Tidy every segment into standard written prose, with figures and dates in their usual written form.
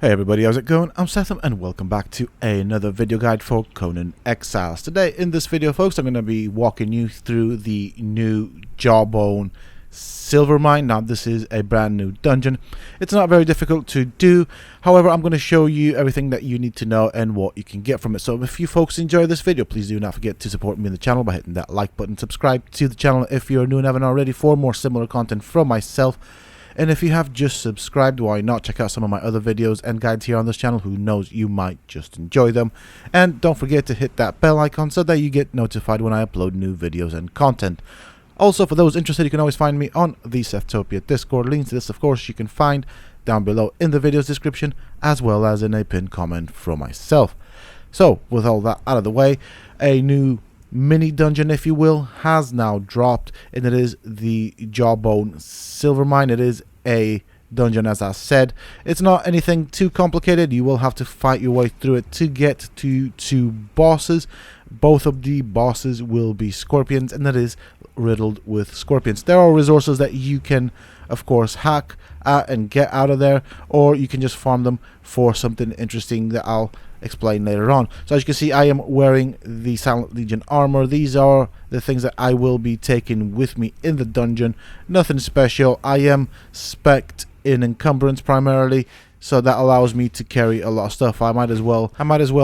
Hey everybody, how's it going? I'm Sethum and welcome back to another video guide for Conan Exiles. Today in this video folks, I'm going to be walking you through the new Jawbone silver mine. Now this is a brand new dungeon. It's not very difficult to do, however I'm going to show you everything that you need to know and what you can get from it. So if you folks enjoy this video, please do not forget to support me in the channel by hitting that like button. Subscribe to the channel if you're new and haven't already for more similar content from myself. And if you have just subscribed, why not check out some of my other videos and guides here on this channel? Who knows, you might just enjoy them. And don't forget to hit that bell icon so that you get notified when I upload new videos and content. Also, for those interested, you can always find me on the Seftopia Discord. Links to this, of course, you can find down below in the video's description, as well as in a pinned comment from myself. So, with all that out of the way, a new mini dungeon, if you will, has now dropped, and it is the Jawbone silver mine. It is a dungeon, as I said. It's not anything too complicated. You will have to fight your way through it to get to two bosses. Both of the bosses will be scorpions, and that is riddled with scorpions. There are resources that you can, of course, hack at and get out of there, or you can just farm them for something interesting that I'll explain later on. So as you can see, I am wearing the Silent Legion armor. These are the things that I will be taking with me in the dungeon. Nothing special. I am spec'd in encumbrance primarily, so that allows me to carry a lot of stuff. I might as well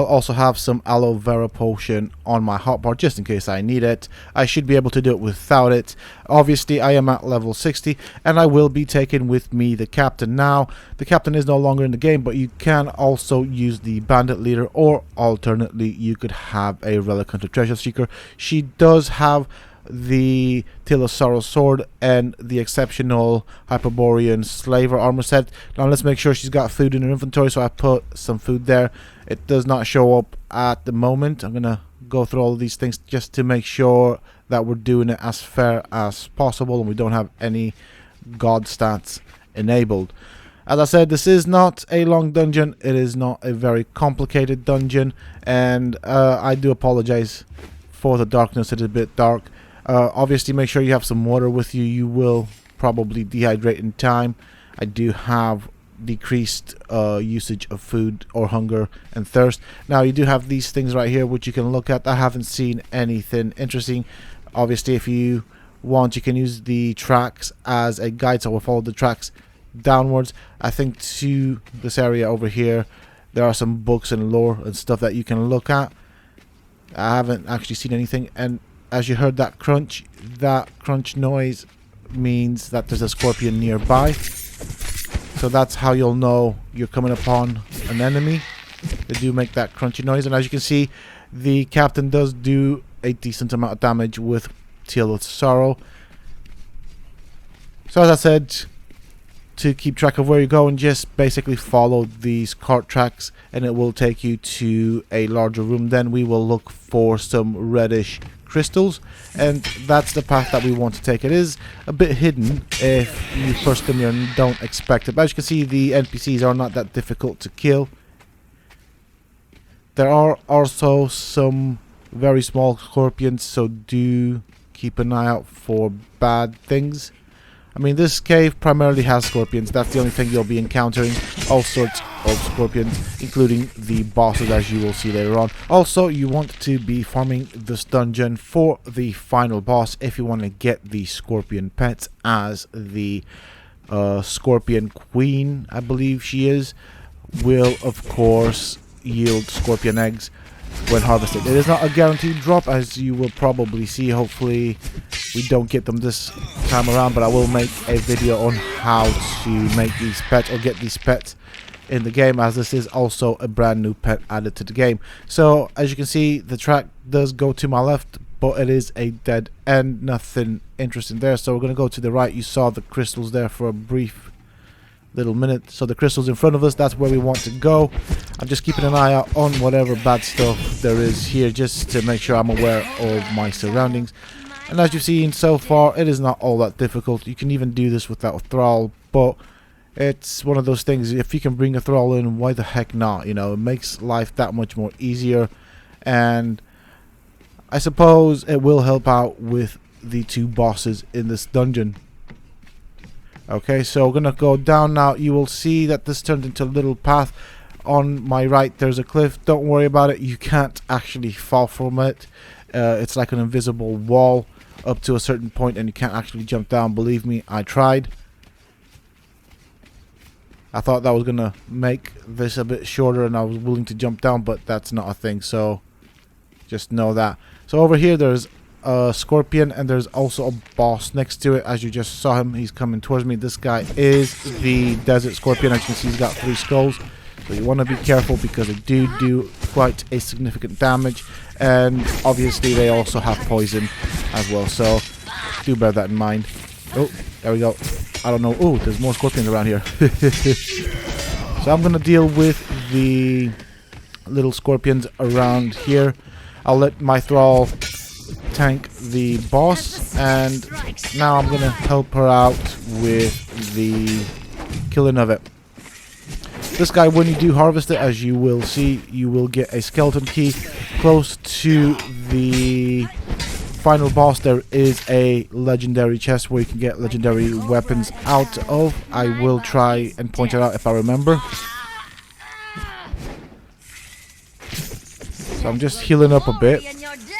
also have some aloe vera potion on my hotbar just in case I need it. I should be able to do it without it. Obviously I am at level 60 and I will be taking with me the captain. Now the captain is no longer in the game, but you can also use the bandit leader, or alternately you could have a relic hunter treasure seeker. She does have the Tilosauros sword and the exceptional Hyperborean slaver armor set. Now let's make sure she's got food in her inventory, so I put some food there. It does not show up at the moment. I'm gonna go through all of these things just to make sure that we're doing it as fair as possible and we don't have any god stats enabled. As I said, this is not a long dungeon. It is not a very complicated dungeon, and I do apologize for the darkness. It is a bit dark. Obviously make sure you have some water with you. You will probably dehydrate in time. I do have decreased usage of food or hunger and thirst. Now you do have these things right here which you can look at. I haven't seen anything interesting. Obviously if you want, you can use the tracks as a guide, so we'll follow the tracks downwards. I think to this area over here there are some books and lore and stuff that you can look at. I haven't actually seen anything, and as you heard that crunch noise means that there's a scorpion nearby. So that's how you'll know you're coming upon an enemy. They do make that crunchy noise, and as you can see, the captain does do a decent amount of damage with Tilosauros. So as I said, to keep track of where you're going, just basically follow these cart tracks and it will take you to a larger room. Then we will look for some reddish crystals, and that's the path that we want to take. It is a bit hidden if you first come here and don't expect it, but as you can see, the NPCs are not that difficult to kill. There are also some very small scorpions, so do keep an eye out for bad things. I mean, this cave primarily has scorpions. That's the only thing you'll be encountering. All sorts of scorpions, including the bosses, as you will see later on. Also, you want to be farming this dungeon for the final boss if you want to get the scorpion pets, as the scorpion queen, I believe she is, will of course yield scorpion eggs when harvested. It is not a guaranteed drop, as you will probably see. Hopefully we don't get them this time around, but I will make a video on how to make these pets or get these pets in the game, as this is also a brand new pet added to the game. So as you can see, the track does go to my left, but it is a dead end. Nothing interesting there, so we're going to go to the right. You saw the crystals there for a brief little minute, so the crystals in front of us, that's where we want to go. I'm just keeping an eye out on whatever bad stuff there is here, just to make sure I'm aware of my surroundings. And as you've seen so far, it is not all that difficult. You can even do this without thrall, but it's one of those things, if you can bring a thrall in, why the heck not? You know, it makes life that much more easier, and I suppose it will help out with the two bosses in this dungeon. Okay, so we're gonna go down now. You will see that this turned into a little path. On my right there's a cliff. Don't worry about it, you can't actually fall from it. It's like an invisible wall up to a certain point and you can't actually jump down. Believe me, I tried. I thought that was gonna make this a bit shorter and I was willing to jump down, but that's not a thing, so just know that. So over here there's a scorpion and there's also a boss next to it. As you just saw him, he's coming towards me. This guy is the desert scorpion. As you can see, he's got 3 skulls, so you want to be careful because they do quite a significant damage, and obviously they also have poison as well, so do bear that in mind. Oh, there we go. I don't know. Oh, there's more scorpions around here. So I'm gonna deal with the little scorpions around here. I'll let my thrall tank the boss, and now I'm gonna help her out with the killing of it. This guy, when you do harvest it, as you will see, you will get a skeleton key. Close to the final boss there is a legendary chest where you can get legendary weapons out of. I will try and point it out if I remember. So I'm just healing up a bit.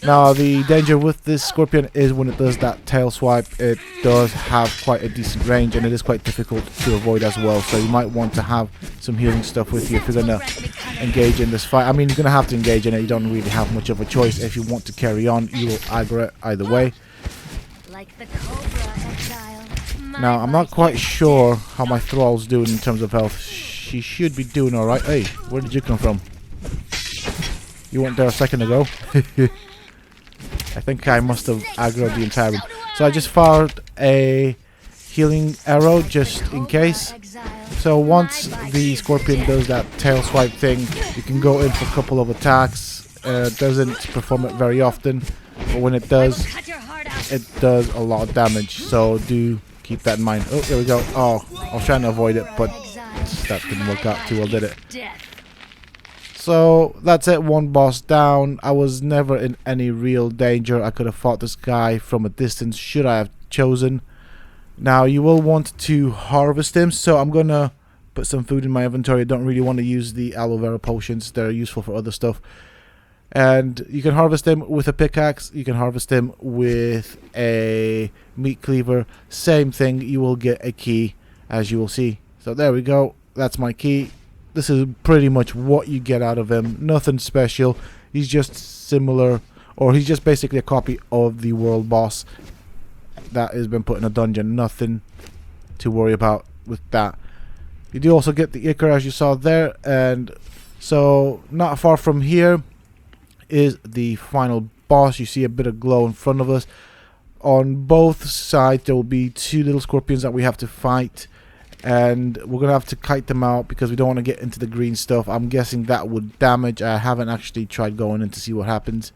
Now the danger with this scorpion is when it does that tail swipe, it does have quite a decent range and it is quite difficult to avoid as well. So you might want to have some healing stuff with you if you're going to engage in this fight. I mean, you're going to have to engage in it. You don't really have much of a choice. If you want to carry on, you will aggro it either way. Now I'm not quite sure how my thrall's doing in terms of health. She should be doing alright. Hey, where did you come from? You weren't there a second ago. I think I must have aggroed the entire room. So I just fired a healing arrow just in case. So once the scorpion does that tail swipe thing, you can go in for a couple of attacks. Doesn't perform it very often, but when it does a lot of damage. So do keep that in mind. Oh, there we go. Oh, I was trying to avoid it, but that didn't work out too well, did it? So that's it, one boss down. I was never in any real danger. I could have fought this guy from a distance should I have chosen. Now you will want to harvest him, so I'm gonna put some food in my inventory. I don't really want to use the aloe vera potions. They're useful for other stuff. And you can harvest him with a pickaxe. You can harvest him with a meat cleaver. Same thing, you will get a key, as you will see. So there we go. That's my key. This is pretty much what you get out of him. Nothing special. He's just similar, or he's just basically a copy of the world boss that has been put in a dungeon. Nothing to worry about with that. You do also get the ichor, as you saw there, and so not far from here is the final boss. You see a bit of glow in front of us. On both sides there will be 2 little scorpions that we have to fight, and we're gonna have to kite them out because we don't want to get into the green stuff. I'm guessing that would damage. I haven't actually tried going in to see what happens,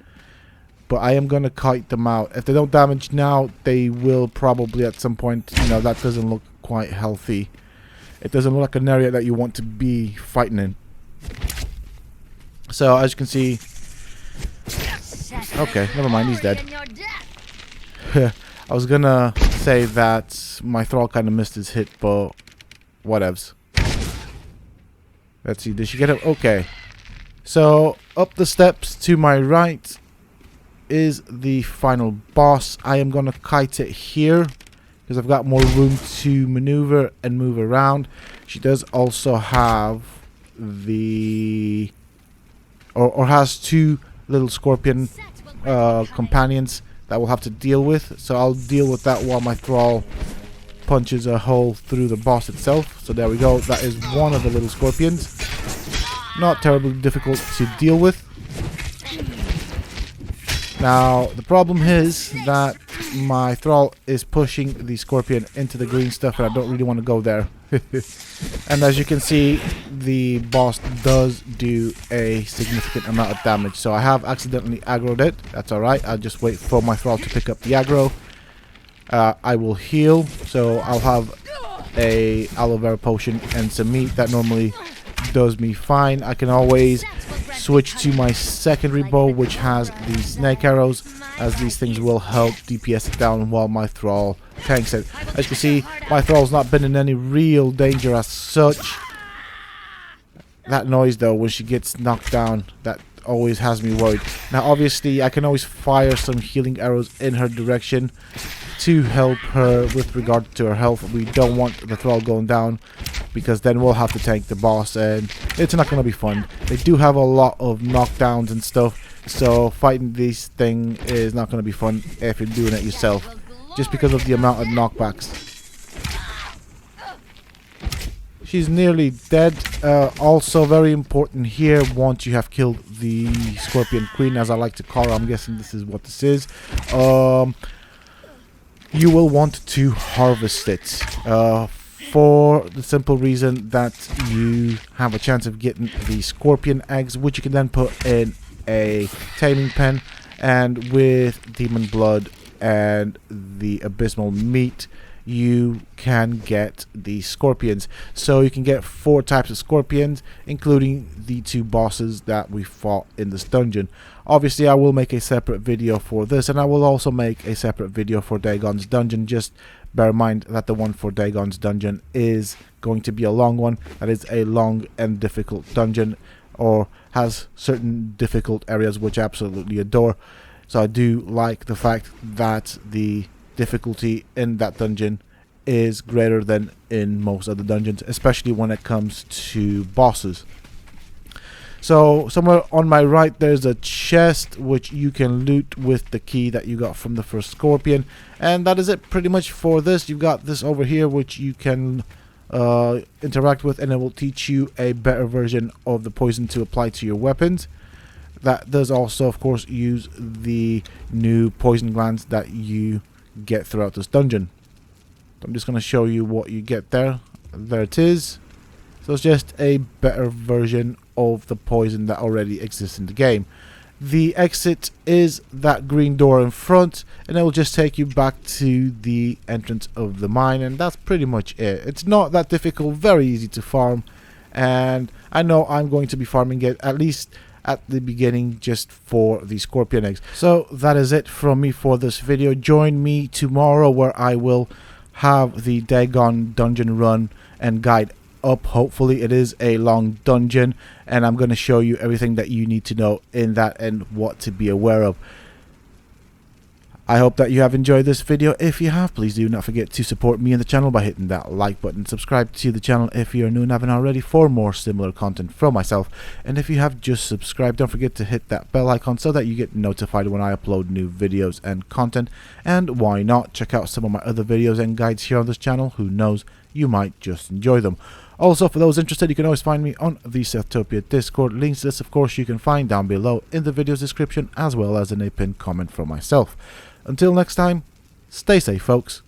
but I am gonna kite them out. If they don't damage now, they will probably at some point. You know, that doesn't look quite healthy. It doesn't look like an area that you want to be fighting in. So as you can see, okay, never mind, he's dead. I was gonna say that my thrall kind of missed his hit, but whatevs. Let's see, did she get him? Okay. So up the steps to my right is the final boss. I am gonna kite it here because I've got more room to maneuver and move around. She does also have the or has 2 little scorpion companions that we'll have to deal with, so I'll deal with that while my thrall punches a hole through the boss itself. So there we go, that is one of the little scorpions. Not terribly difficult to deal with. Now the problem is that my thrall is pushing the scorpion into the green stuff and I don't really want to go there. And as you can see, the boss does do a significant amount of damage, so I have accidentally aggroed it. That's alright, I'll just wait for my thrall to pick up the aggro. I will heal, so I'll have a aloe vera potion and some meat. That normally does me fine. I can always switch to my secondary bow, which has the snake arrows, as these things will help DPS it down while my thrall tanks it. As you can see, my thrall's not been in any real danger as such. That noise though, when she gets knocked down, that always has me worried. Now obviously I can always fire some healing arrows in her direction to help her with regard to her health. We don't want the thrall going down, because then we'll have to tank the boss and it's not going to be fun. They do have a lot of knockdowns and stuff, so fighting this thing is not going to be fun if you're doing it yourself, just because of the amount of knockbacks. She's nearly dead. Also very important here, once you have killed the Scorpion Queen, as I like to call her, I'm guessing this is what this is, you will want to harvest it, for the simple reason that you have a chance of getting the scorpion eggs, which you can then put in a taming pen, and with demon blood and the abysmal meat you can get the scorpions. So you can get 4 types of scorpions, including the 2 bosses that we fought in this dungeon. Obviously I will make a separate video for this, and I will also make a separate video for Dagon's dungeon. Just bear in mind that the one for Dagon's dungeon is going to be a long one. That is a long and difficult dungeon, or has certain difficult areas which I absolutely adore. So I do like the fact that the difficulty in that dungeon is greater than in most other dungeons, especially when it comes to bosses. So somewhere on my right there's a chest which you can loot with the key that you got from the first scorpion, and that is it pretty much for this. You've got this over here which you can interact with, and it will teach you a better version of the poison to apply to your weapons. That does also of course use the new poison glands that you get throughout this dungeon. I'm just going to show you what you get there. There it is. So it's just a better version of the poison that already exists in the game. The exit is that green door in front, and it will just take you back to the entrance of the mine, and that's pretty much it. It's not that difficult, very easy to farm, and I know I'm going to be farming it at least at the beginning just for the scorpion eggs. So that is it from me for this video. Join me tomorrow where I will have the Dagon dungeon run and guide up. Hopefully it is a long dungeon, and I'm going to show you everything that you need to know in that and what to be aware of. I hope that you have enjoyed this video. If you have, please do not forget to support me and the channel by hitting that like button. Subscribe to the channel if you're new and haven't already for more similar content from myself. And if you have just subscribed, don't forget to hit that bell icon so that you get notified when I upload new videos and content. And why not check out some of my other videos and guides here on this channel. Who knows, you might just enjoy them. Also, for those interested, you can always find me on the Sethtopia Discord. Links to this, of course, you can find down below in the video's description, as well as in a pinned comment from myself. Until next time, stay safe, folks.